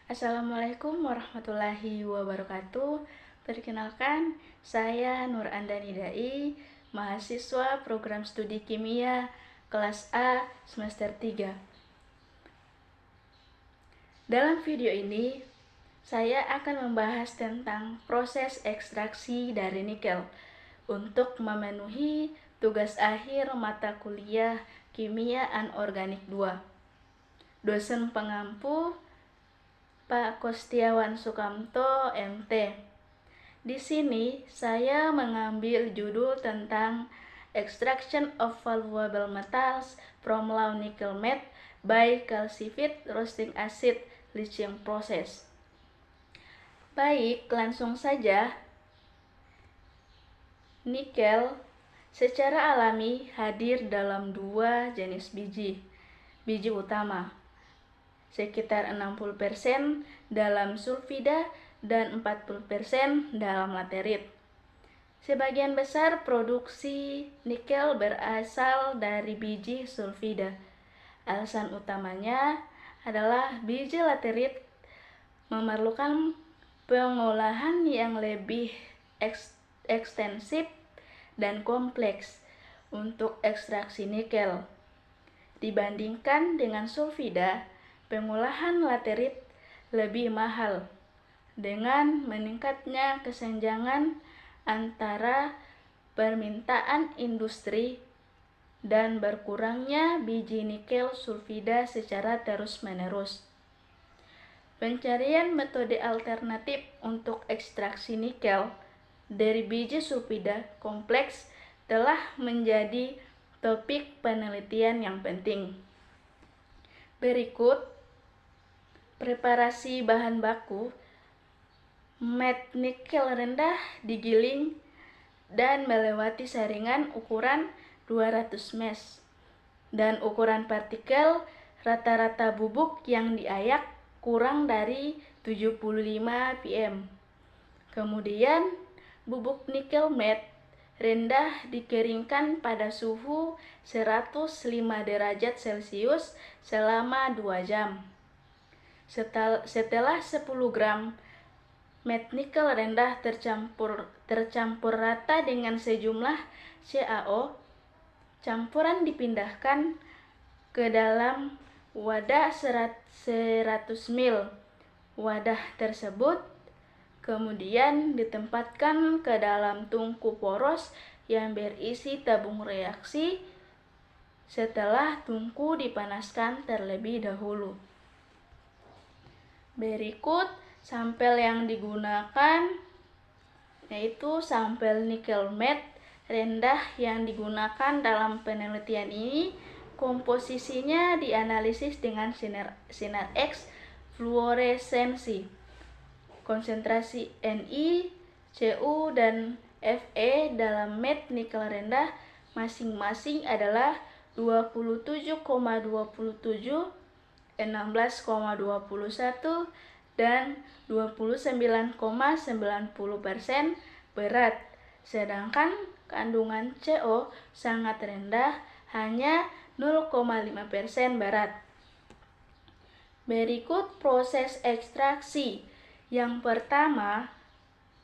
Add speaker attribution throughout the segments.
Speaker 1: Assalamualaikum warahmatullahi wabarakatuh. Perkenalkan, saya Nur Andani Dai, mahasiswa program studi kimia kelas A semester 3. Dalam video ini, saya akan membahas tentang proses ekstraksi dari nikel untuk memenuhi tugas akhir mata kuliah Kimia Anorganik 2. Dosen pengampu Pak Kostiawan Sukamto, MT. Di sini saya mengambil judul tentang Extraction of Valuable Metals from Low Nickel Matte by Calcified Roasting Acid Leaching Process. Baik, langsung saja. Nikel secara alami hadir dalam dua jenis biji utama, sekitar 60% dalam sulfida dan 40% dalam laterit. Sebagian besar produksi nikel berasal dari biji sulfida. Alasan utamanya adalah biji laterit memerlukan pengolahan yang lebih ekstensif dan kompleks untuk ekstraksi nikel. Dibandingkan dengan sulfida, pengolahan laterit lebih mahal dengan meningkatnya kesenjangan antara permintaan industri dan berkurangnya biji nikel sulfida secara terus-menerus. Pencarian metode alternatif untuk ekstraksi nikel dari biji sulfida kompleks telah menjadi topik penelitian yang penting. Berikut preparasi bahan baku. Matte nikel rendah digiling dan melewati saringan ukuran 200 mesh dan ukuran partikel rata-rata bubuk yang diayak kurang dari 75 ppm. Kemudian bubuk nikel matte rendah dikeringkan pada suhu 105 derajat Celcius selama 2 jam. Setelah 10 gram matte nikel rendah tercampur rata dengan sejumlah CaO, campuran dipindahkan ke dalam wadah 100 ml. Wadah tersebut kemudian ditempatkan ke dalam tungku poros yang berisi tabung reaksi setelah tungku dipanaskan terlebih dahulu. Berikut sampel yang digunakan, yaitu sampel nikel matte rendah yang digunakan dalam penelitian ini. Komposisinya dianalisis dengan sinar X fluoresensi. Konsentrasi Ni, Cu, dan Fe dalam matte nikel rendah masing-masing adalah 27,27, 16,21, dan 29,90% berat, sedangkan kandungan CO sangat rendah, hanya 0,5% berat. Berikut proses ekstraksi. Yang pertama,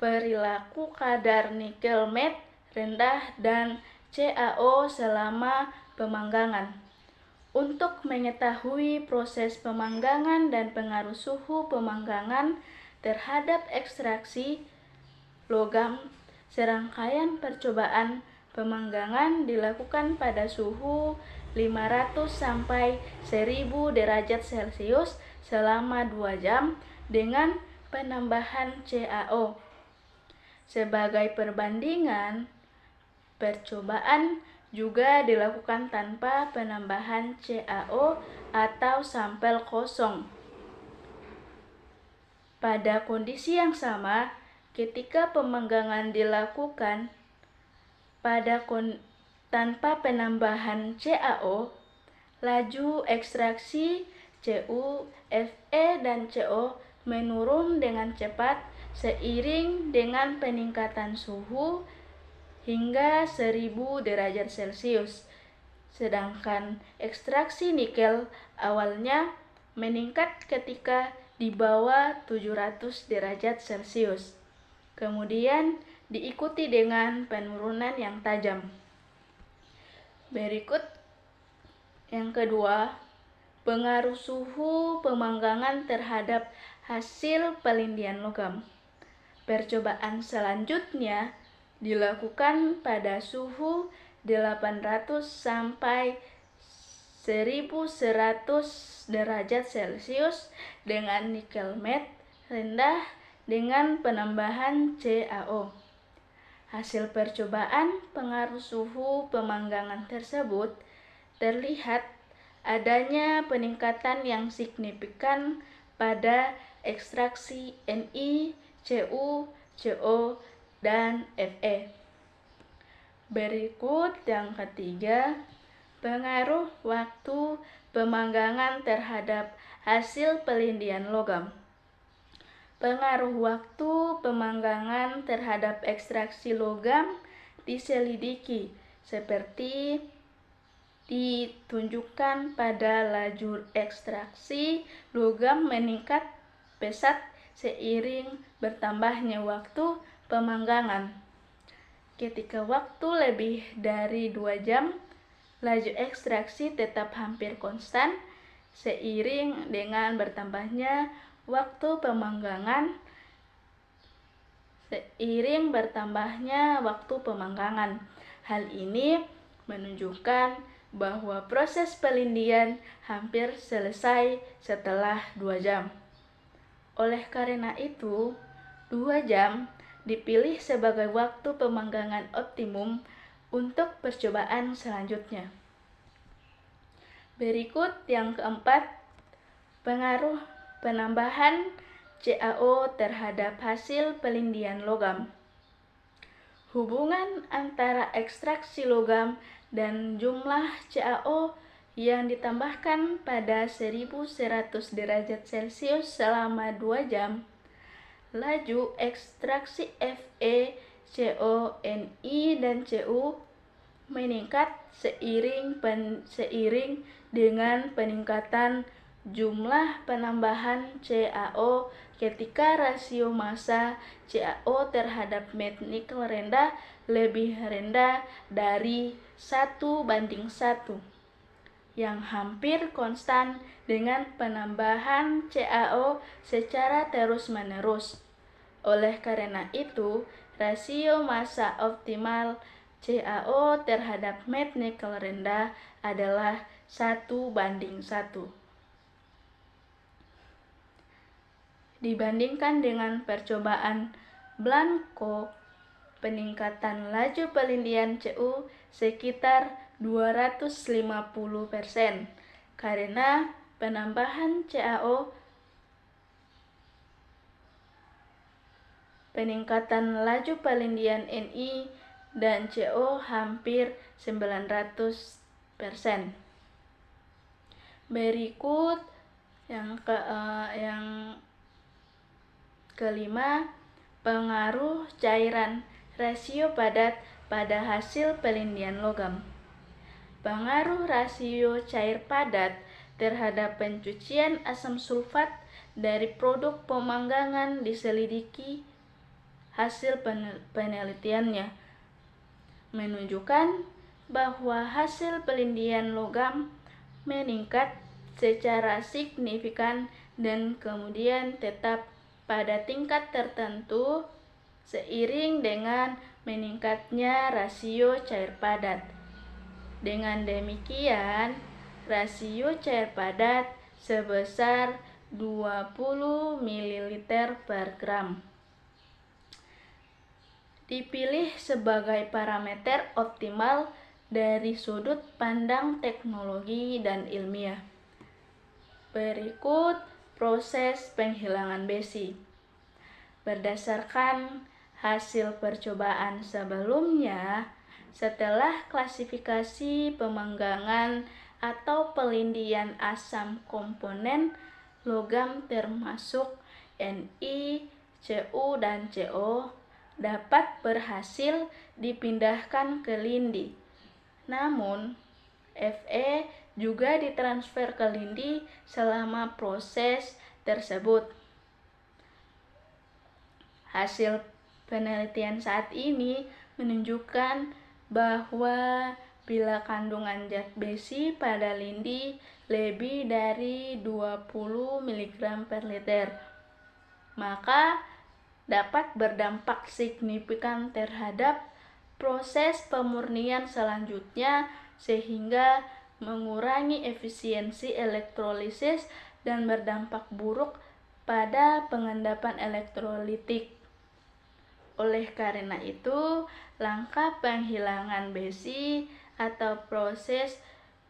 Speaker 1: perilaku kadar nikel matte rendah dan CaO selama pemanggangan. Untuk mengetahui proses pemanggangan dan pengaruh suhu pemanggangan terhadap ekstraksi logam, serangkaian percobaan pemanggangan dilakukan pada suhu 500 sampai 1000 derajat Celcius selama 2 jam dengan penambahan CaO. Sebagai perbandingan, percobaan juga dilakukan tanpa penambahan CaO atau sampel kosong. Pada kondisi yang sama, ketika pemanggangan dilakukan tanpa penambahan CaO, laju ekstraksi Cu, Fe, dan Co menurun dengan cepat seiring dengan peningkatan suhu hingga 1000 derajat Celcius. Sedangkan ekstraksi nikel awalnya meningkat ketika di bawah 700 derajat Celcius. Kemudian diikuti dengan penurunan yang tajam. Berikut yang kedua, pengaruh suhu pemanggangan terhadap hasil pelindian logam. Percobaan selanjutnya dilakukan pada suhu 800 sampai 1100 derajat Celcius dengan nikel matte rendah dengan penambahan CaO. Hasil percobaan pengaruh suhu pemanggangan tersebut terlihat adanya peningkatan yang signifikan pada ekstraksi Ni, Cu, Co, dan Fe. Berikut yang ketiga, pengaruh waktu pemanggangan terhadap hasil pelindian logam. Pengaruh waktu pemanggangan terhadap ekstraksi logam diselidiki seperti ditunjukkan pada laju ekstraksi logam meningkat pesat seiring bertambahnya waktu pemanggangan. Ketika waktu lebih dari 2 jam, laju ekstraksi tetap hampir konstan seiring dengan bertambahnya waktu pemanggangan. Hal ini menunjukkan bahwa proses pelindian hampir selesai setelah 2 jam. Oleh karena itu, 2 jam dipilih sebagai waktu pemanggangan optimum untuk percobaan selanjutnya. Berikut yang keempat, pengaruh penambahan CaO terhadap hasil pelindian logam. Hubungan antara ekstraksi logam dan jumlah CaO yang ditambahkan pada 1100 derajat Celcius selama 2 jam. Laju ekstraksi Fe, Co, Ni, dan Cu meningkat seiring dengan peningkatan jumlah penambahan CaO ketika rasio massa CaO terhadap matte nikel rendah lebih rendah dari 1:1, yang hampir konstan dengan penambahan CaO secara terus-menerus. Oleh karena itu, rasio massa optimal CaO terhadap matte nikel rendah adalah 1:1. Dibandingkan dengan percobaan Blanco, peningkatan laju pelindian Cu sekitar 250% karena penambahan CaO. Peningkatan laju pelindian Ni dan Co hampir 900%. Berikut yang kelima, pengaruh cairan rasio padat pada hasil pelindian logam. Pengaruh rasio cair padat terhadap pencucian asam sulfat dari produk pemanggangan diselidiki. Hasil penelitiannya menunjukkan bahwa hasil pelindian logam meningkat secara signifikan dan kemudian tetap pada tingkat tertentu seiring dengan meningkatnya rasio cair padat. Dengan demikian, rasio cair padat sebesar 20 ml per gram dipilih sebagai parameter optimal dari sudut pandang teknologi dan ilmiah. Berikut proses penghilangan besi. Berdasarkan hasil percobaan sebelumnya, setelah klasifikasi pemanggangan atau pelindian asam komponen logam termasuk Ni, Cu, dan Co dapat berhasil dipindahkan ke lindi. Namun, Fe juga ditransfer ke lindi selama proses tersebut. Hasil penelitian saat ini menunjukkan bahwa bila kandungan zat besi pada lindi lebih dari 20 mg per liter, maka dapat berdampak signifikan terhadap proses pemurnian selanjutnya sehingga mengurangi efisiensi elektrolisis dan berdampak buruk pada pengendapan elektrolitik. Oleh karena itu, langkah penghilangan besi atau proses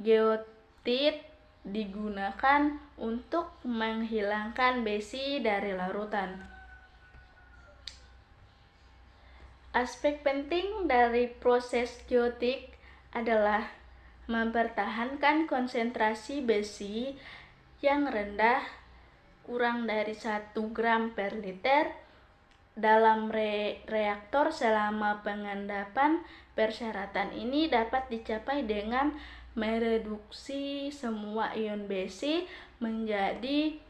Speaker 1: geotit digunakan untuk menghilangkan besi dari larutan. Aspek penting dari proses geotik adalah mempertahankan konsentrasi besi yang rendah, kurang dari 1 gram per liter, dalam reaktor selama pengendapan. Persyaratan ini dapat dicapai dengan mereduksi semua ion besi menjadi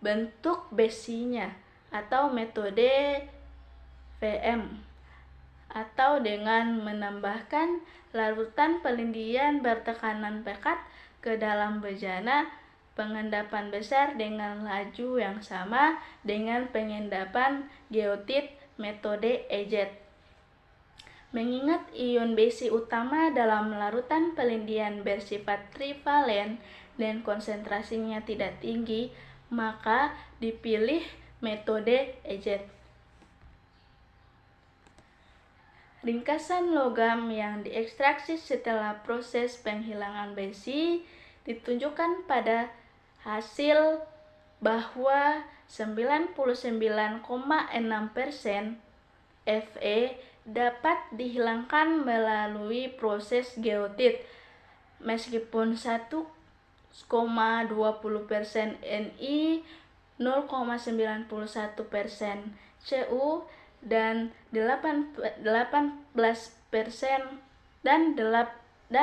Speaker 1: bentuk besinya atau metode VM, atau dengan menambahkan larutan pelindian bertekanan pekat ke dalam bejana pengendapan besar dengan laju yang sama dengan pengendapan geotit metode EZ. Mengingat ion besi utama dalam larutan pelindian bersifat trivalen dan konsentrasinya tidak tinggi, maka dipilih metode EZ. Ringkasan logam yang diekstraksi setelah proses penghilangan besi ditunjukkan pada hasil bahwa 99,6% Fe dapat dihilangkan melalui proses geotit, meskipun 1,20% Ni, 0,91% Cu, dan 18% dan 1,8%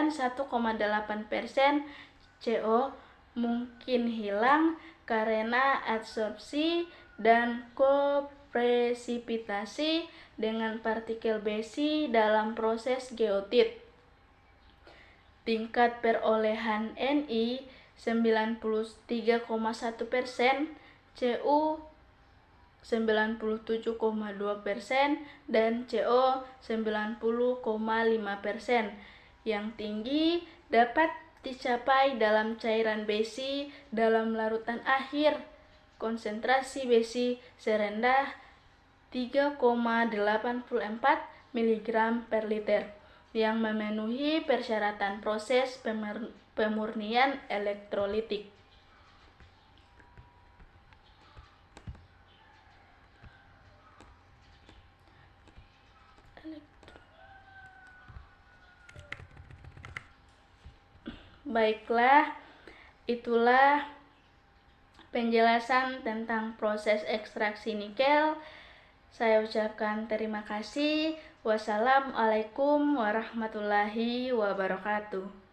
Speaker 1: CO mungkin hilang karena adsorpsi dan kopresipitasi dengan partikel besi dalam proses geotit. Tingkat perolehan Ni 93,1%, Cu 97,2% dan CO 90,5%. Yang tinggi dapat dicapai dalam cairan besi dalam larutan akhir. Konsentrasi besi serendah 3,84 mg per liter yang memenuhi persyaratan proses pemurnian elektrolitik. Baiklah, itulah penjelasan tentang proses ekstraksi nikel. Saya ucapkan terima kasih. Wassalamualaikum warahmatullahi wabarakatuh.